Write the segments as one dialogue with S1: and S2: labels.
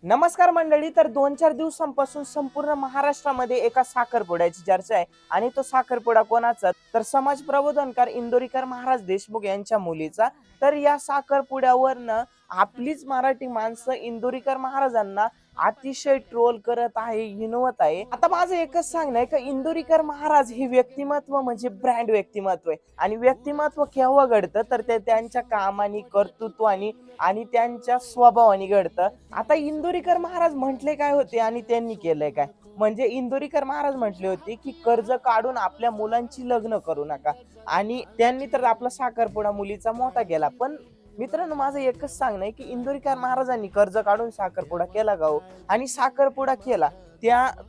S1: नमस्कार मंडळी. तर 2-4 दिवसांपासून संपूर्ण महाराष्ट्रामध्ये एका साखरपुड्याची चर्चा आहे आणि तो साखरपुडा कोणाचा? तर समाज प्रबोधनकार इंदोरीकर महाराज देशमुख यांच्या मुलीचा. तर या साखरपुड्यावरनं आपलीच मराठी माणसं इंदोरीकर महाराजांना अतिशय ट्रोल करत आहे, हिणवत आहे. आता माझं एकच सांगणं आहे की इंदोरीकर महाराज हे व्यक्तिमत्व म्हणजे ब्रँड व्यक्तिमत्व आहे आणि व्यक्तिमत्व केव्हा घडतं तर ते त्यांच्या कामानी, कर्तृत्वानी आणि त्यांच्या स्वभावाने घडतं. आता इंदोरीकर महाराज म्हटले काय होते आणि त्यांनी केलंय काय? म्हणजे इंदोरीकर महाराज म्हटले होते की कर्ज काढून आपल्या मुलांची लग्न करू नका आणि त्यांनी तर आपला साखरपुडा मुलीचा मोठा केला. पण मित्रांनो, माझं एकच सांगणं आहे की इंदोरीकर महाराजांनी कर्ज काढून साखरपुडा केला का हो? आणि साखरपुडा केला,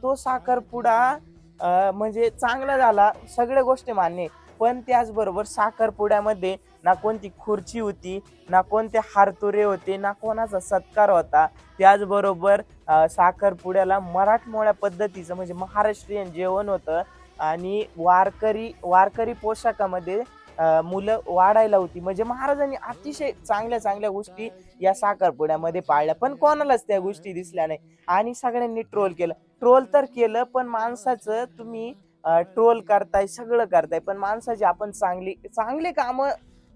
S1: तो साखरपुडा म्हणजे चांगला झाला, सगळ्या गोष्टी मान्य आहे. पण त्याचबरोबर साखरपुड्यामध्ये ना कोणती खुर्ची होती, ना कोणते हारतुरे होते, ना कोणाचा सत्कार होता. त्याचबरोबर साखरपुड्याला मराठमोळ्या पद्धतीचं म्हणजे महाराष्ट्रीयन जेवण होतं आणि वारकरी वारकरी पोशाखामध्ये मुलं वाढायला होती. म्हणजे महाराजांनी अतिशय चांगल्या चांगल्या गोष्टी या साखरपुड्यामध्ये पाळल्या, पण कोणालाच त्या गोष्टी दिसल्या नाही आणि सगळ्यांनी ट्रोल केलं. ट्रोल तर केलं, पण माणसाचं तुम्ही ट्रोल करताय, सगळं करताय, पण माणसाची आपण चांगले काम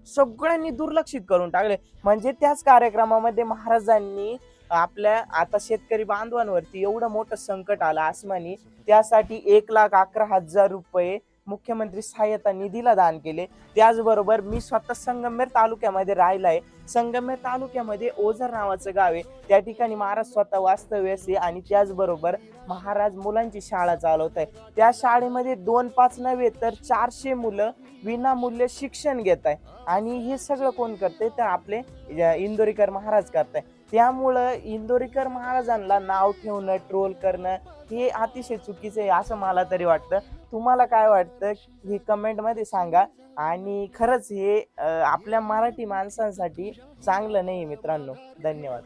S1: सगळ्यांनी दुर्लक्षित करून टाकले. म्हणजे त्याच कार्यक्रमामध्ये महाराजांनी आपल्या आता शेतकरी बांधवांवरती एवढं मोठं संकट आलं आसमानी, त्यासाठी 1,11,000 रुपये मुख्यमंत्री सहाय्यता निधीला दान केले. त्याचबरोबर मी स्वतः संगमनेर तालुक्यामध्ये राहिला आहे. संगमनेर तालुक्यामध्ये ओझर नावाचं गाव आहे. त्या ठिकाणी महाराज स्वतः वास्तव्यास आहे आणि त्याचबरोबर महाराज मुलांची शाळा चालवत आहे. त्या शाळेमध्ये 2-5 नव्हे तर 400 मुलं विनामूल्य शिक्षण घेत आहे आणि हे सगळं कोण करते तर आपले इंदोरीकर महाराज करताय. त्यामुळं इंदोरीकर महाराजांना नाव ठेवणं, ट्रोल करणं हे अतिशय चुकीचं आहे असं मला तरी वाटतं. तुम्हाला काय वाटतं हे कमेंटमध्ये सांगा. आणि खरंच हे आपल्या मराठी माणसांसाठी चांगलं नाही मित्रांनो. धन्यवाद.